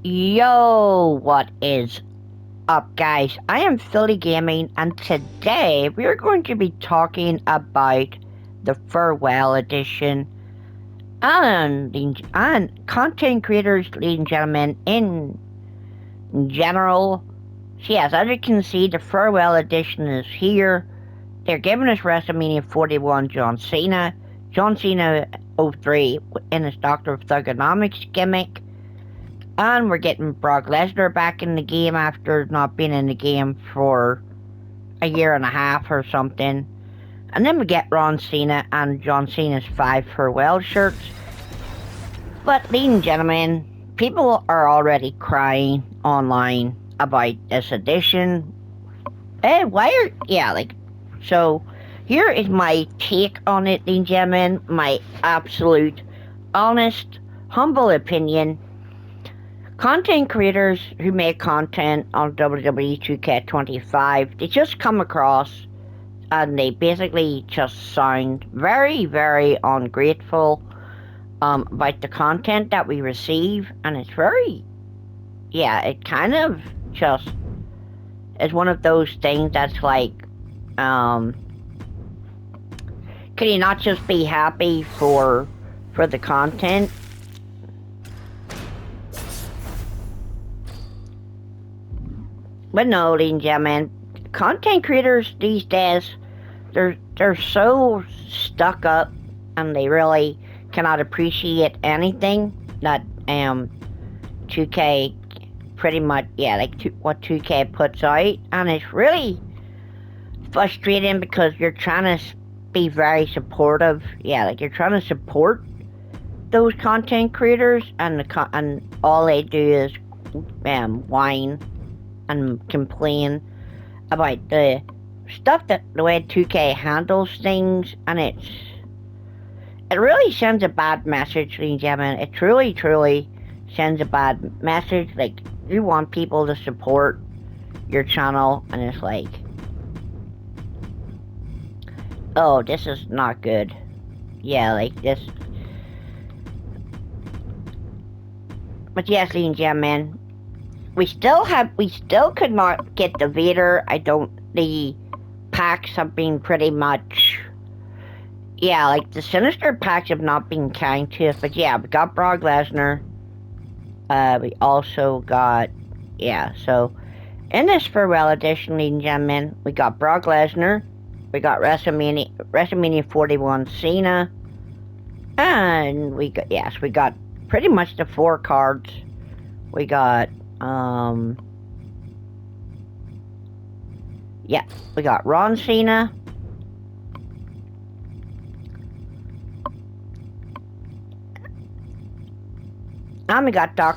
Yo, what is up, guys? I am Philly Gaming, and today we are going to be talking about the Farewell Edition and content creators, ladies and gentlemen, in general. So yes, as you can see, the Farewell Edition is here. They're giving us WrestleMania 41 John Cena. John Cena 03 in his Doctor of Thugonomics gimmick. And we're getting Brock Lesnar back in the game after not being in the game for a year and a half or something. And then we get Ron Cena and John Cena's 5 farewell shirts. But, ladies and gentlemen, people are already crying online about this edition. So here is my take on it, ladies and gentlemen. My absolute, honest, humble opinion. Content creators who make content on WWE 2K25, they just come across and they basically just sound very, very ungrateful about the content that we receive, and it's very, it kind of just is one of those things that's like, can you not just be happy for the content? But no, ladies and gentlemen, content creators these days, they're so stuck up, and they really cannot appreciate anything that 2K pretty much what 2K puts out, and it's really frustrating because you're trying to be very supportive. You're trying to support those content creators, and all they do is whine and complain about the stuff the way 2K handles things, and it really sends a bad message, ladies and gentlemen. It truly sends a bad message. Like, you want people to support your channel, and it's like, oh, this is not good. Like this. But yes, ladies and gentlemen, we still could not get the Vader. The packs have been pretty much, like the Sinister packs have not been kind to us. But we got Brock Lesnar. We also got, so in this Farewell Edition, ladies and gentlemen, we got Brock Lesnar. We got WrestleMania 41 Cena. And we got pretty much the 4 cards. We got, we got Ron Cena. And we got the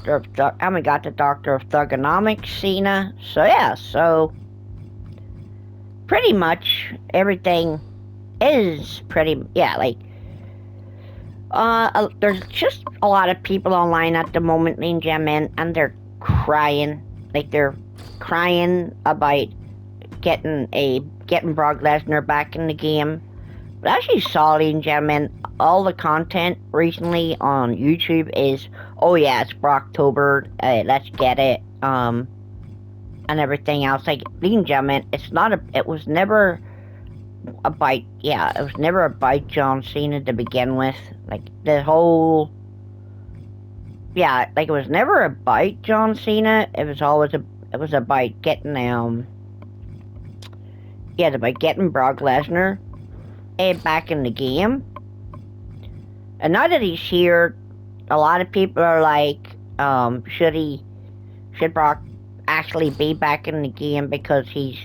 Doctor of Thugonomics Cena. So pretty much everything is pretty, there's just a lot of people online at the moment, ladies and gentlemen, and they're crying. Like, they're crying about getting Brock Lesnar back in the game. But as you saw, ladies and gentlemen, all the content recently on YouTube is, oh yeah, it's Brocktober, let's get it, and everything else. Like, ladies and gentlemen, it was never about John Cena to begin with. Like, the whole, it was never about John Cena. It was always about getting Brock Lesnar back in the game. And now that he's here, a lot of people are like, should Brock actually be back in the game, because he's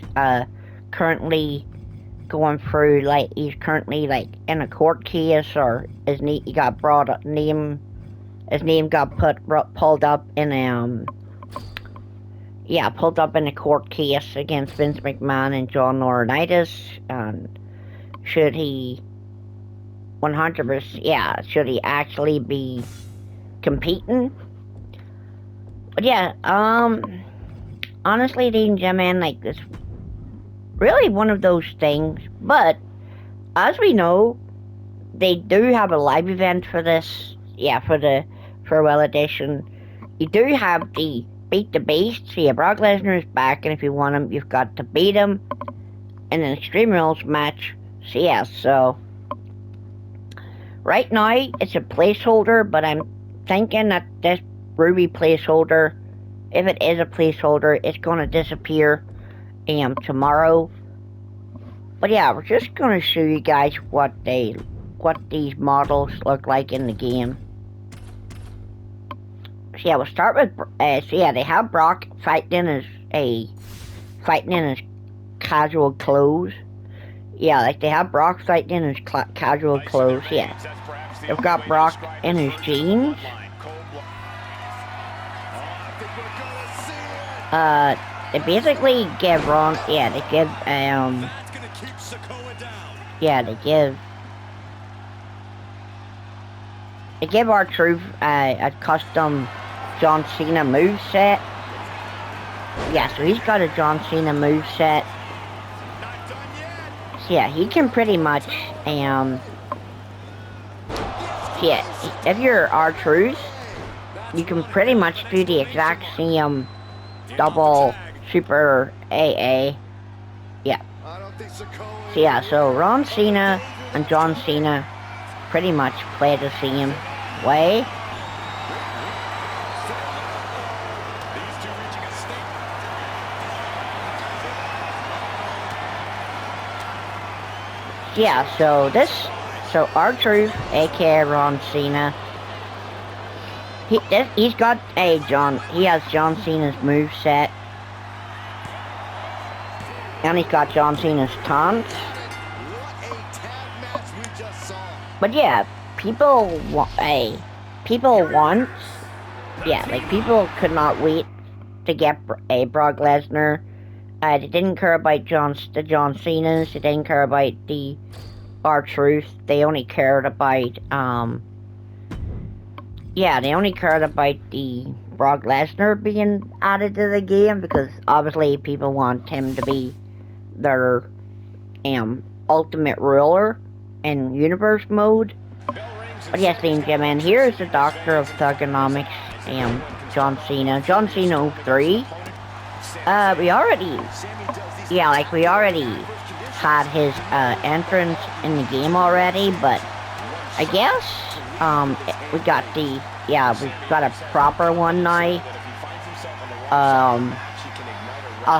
currently going through, he's currently in a court case, or his name got pulled up in pulled up in a court case against Vince McMahon and John Laurinaitis. And should he 100%, should he actually be competing? But honestly, ladies and gentlemen, it's really one of those things. But as we know, they do have a live event for this, for the Farewell Edition. You do have the Beat the Beast. So yeah, Brock Lesnar is back, and if you want him, you've got to beat him in an Extreme Rules match. So yeah, so right now it's a placeholder, but I'm thinking that this Ruby placeholder, if it is a placeholder, it's gonna disappear tomorrow. But yeah, we're just gonna show you guys what these models look like in the game. So yeah, we'll start with so yeah, they have Brock fighting in his casual clothes. Yeah, like they have Brock fighting in his casual clothes. Yeah, they've got Brock in his jeans. They basically give Ron. Yeah, they give Yeah, they give R-Truth a custom John Cena moveset. Yeah, so he's got a John Cena moveset. So yeah, he can pretty much, yeah, if you're R-Truth, you can pretty much do the exact same double super AA. Yeah. So yeah, so Ron Cena and John Cena pretty much play the same way. Yeah, so R-Truth, aka Ron Cena, he has John Cena's moveset, and he's got John Cena's taunts. But yeah, people could not wait to get a Brock Lesnar. They didn't care about the John Cenas. They didn't care about the R-Truth. They only cared about the Brock Lesnar being added to the game, because obviously people want him to be their ultimate ruler in universe mode. But yes, ladies and gentlemen, here's the Doctor of Thugonomics, John Cena. John Cena 03. We already had his entrance in the game already, but I guess we got a proper one now. I'll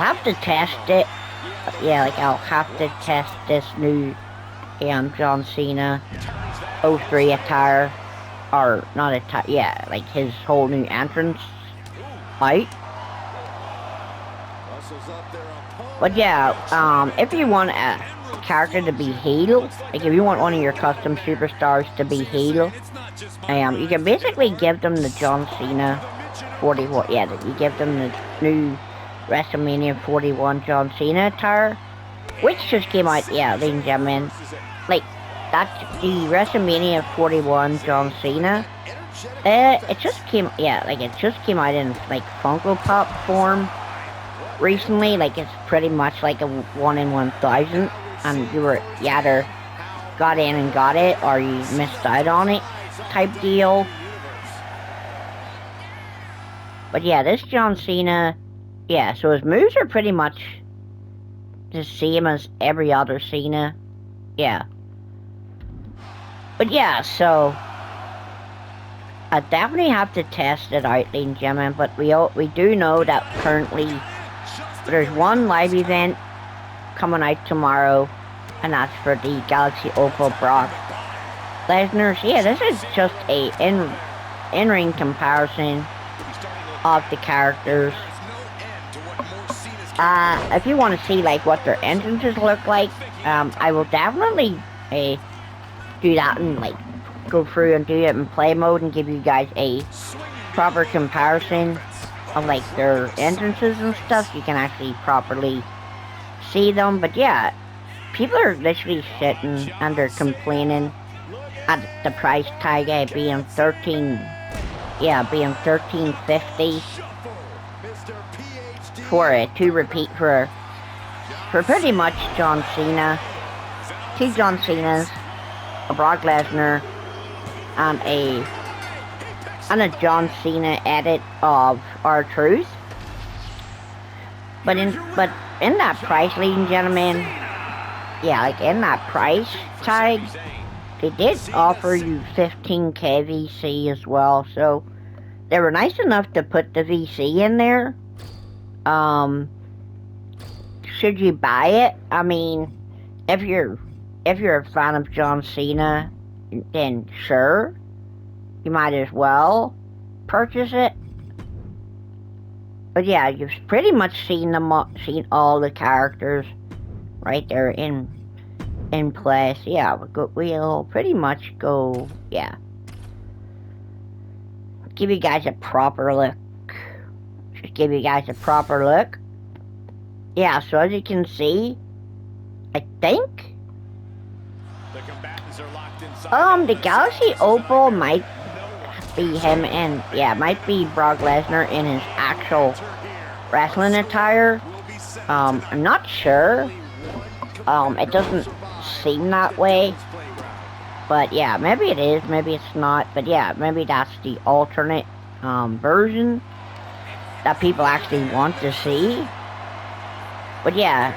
have to test it. Yeah, like I'll have to test this new John Cena 03 attire, or not attire, yeah, like his whole new entrance out. But yeah, if you want a character to be heel, like if you want one of your custom superstars to be heel, you can basically give them the John Cena 41, yeah, you give them the new WrestleMania 41 John Cena attire, which just came out, yeah, ladies and gentlemen, like, that's the WrestleMania 41 John Cena. It just came out in, like, Funko Pop form recently. Like, it's pretty much like a 1 in 1,000, and you either got in and got it, or you missed out on it type deal. But yeah, this John Cena, yeah, so his moves are pretty much the same as every other Cena. Yeah. But yeah, so I definitely have to test it out, ladies and gentlemen, but we do know that currently there's one live event coming out tomorrow, and that's for the Galaxy Opal Brock Lesnar. So yeah, this is just a in-ring comparison of the characters. If you want to see like what their entrances look like, I will definitely do that and like go through and do it in play mode and give you guys a proper comparison of like their entrances and stuff, so you can actually properly see them. But yeah, people are literally sitting and they're complaining at the price tag being $13.50 for a two repeat for pretty much John Cena, two John Cenas, a Brock Lesnar, and a and a John Cena edit of R-Truth. But in that price, ladies and gentlemen, yeah, like in that price tag, they did offer you 15k VC as well, so they were nice enough to put the VC in there. Should you buy it? I mean, if you're a fan of John Cena, then sure, you might as well purchase it. But yeah, you've pretty much seen all the characters right there in place. Yeah, we'll pretty much go. Yeah, give you guys a proper look. Just give you guys a proper look. Yeah, so as you can see, I think the Galaxy Opal might be him, and yeah, might be Brock Lesnar in his actual wrestling attire. I'm not sure. It doesn't seem that way. But yeah, maybe it is, maybe it's not. But yeah, maybe that's the alternate version that people actually want to see. But yeah,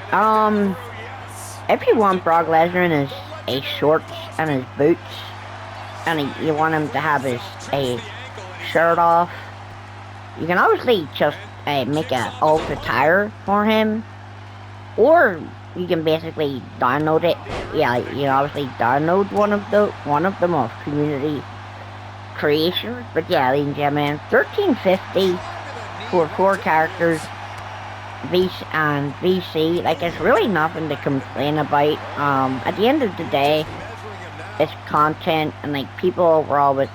if you want Brock Lesnar in his shorts and his boots, and you want him to have his shirt off, you can obviously just make an alt attire for him, or you can basically download it. Yeah, you obviously download one of them off community creations. But yeah, ladies and gentlemen, $13.50 for 4 characters. VC, like, it's really nothing to complain about. At the end of the day, it's content, and like people were always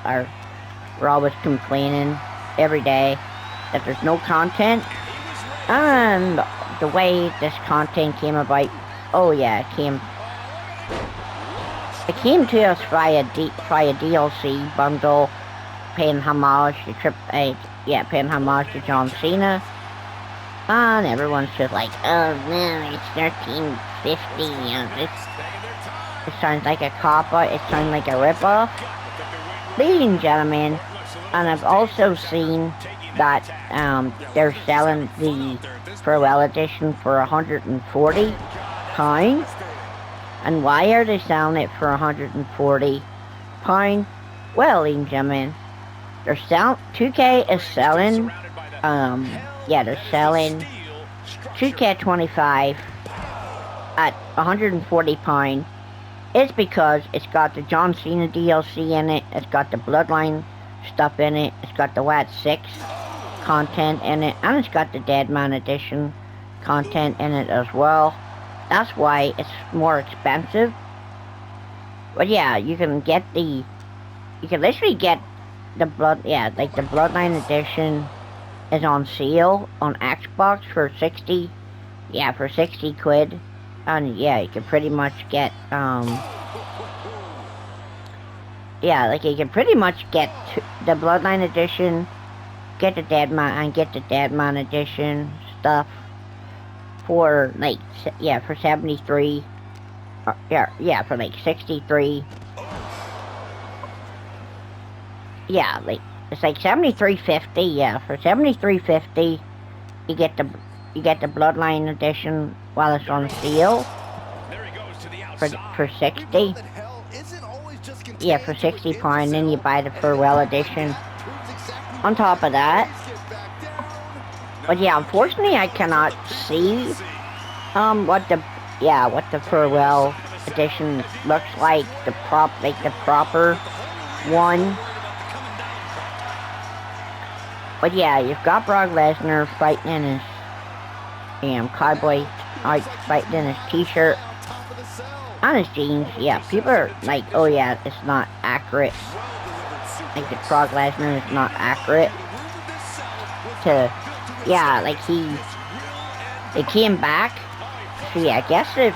complaining every day that there's no content, and the way this content came about, oh yeah, it came to us via DLC bundle, paying homage to John Cena. And everyone's just like, oh no, it's $13.50, you know, it sounds like a cop-out, it sounds like a rip-off. Ladies and gentlemen, and I've also seen that they're selling the Farewell Edition for £140. And why are they selling it for £140? Well, ladies and gentlemen, 2K is selling, they're selling 2K25 at £140. It's because it's got the John Cena DLC in it, it's got the Bloodline stuff in it, it's got the WAT 6 content in it, and it's got the Deadman Edition content in it as well. That's why it's more expensive. But yeah, you can literally get the Bloodline Edition is on sale on Xbox for 60 quid. And yeah, you can pretty much get you can pretty much get the Bloodline Edition, get the Deadman Edition stuff for for 73, for like 63. Yeah, like it's like $73.50. Yeah, for $73.50, you get the Bloodline Edition while it's on sale. For 60. Yeah, for £60, then you buy the Farewell Edition on top of that. But yeah, unfortunately, I cannot see what the Farewell Edition looks like, the proper one. But yeah, you've got Brock Lesnar fighting in his cowboy fighting in his t-shirt and his jeans. Yeah, people are like, oh yeah, it's not accurate. Like the Brock Lesnar is not accurate to, they came back. So yeah, I guess they've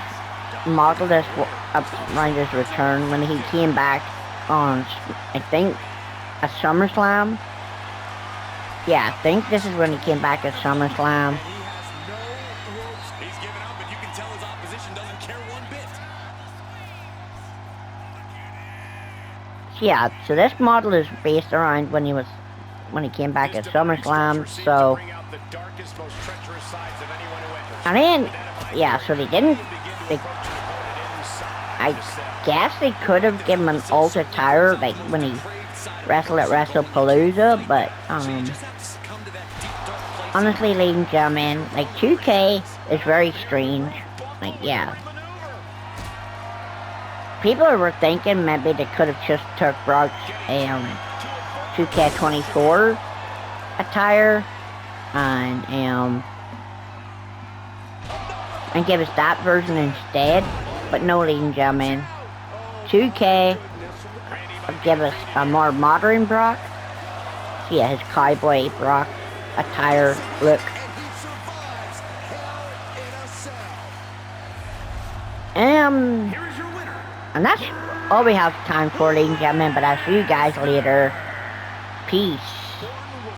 modeled this around his return when he came back on, I think, a SummerSlam. Yeah, I think this is when he came back at SummerSlam. Yeah, so this model is based around when he was when he came back at SummerSlam. So, and then, yeah, so they didn't. I guess they could have given him an alt attire, like when he wrestled at WrestlePalooza, but honestly, ladies and gentlemen, like 2K is very strange. Like, yeah. People were thinking maybe they could have just took Brock's 2K24 attire and give us that version instead. But no, ladies and gentlemen, 2K give us a more modern Brock. So yeah, his cowboy Brock attire look. And that's all we have time for, ladies and gentlemen, but I'll see you guys later. Peace.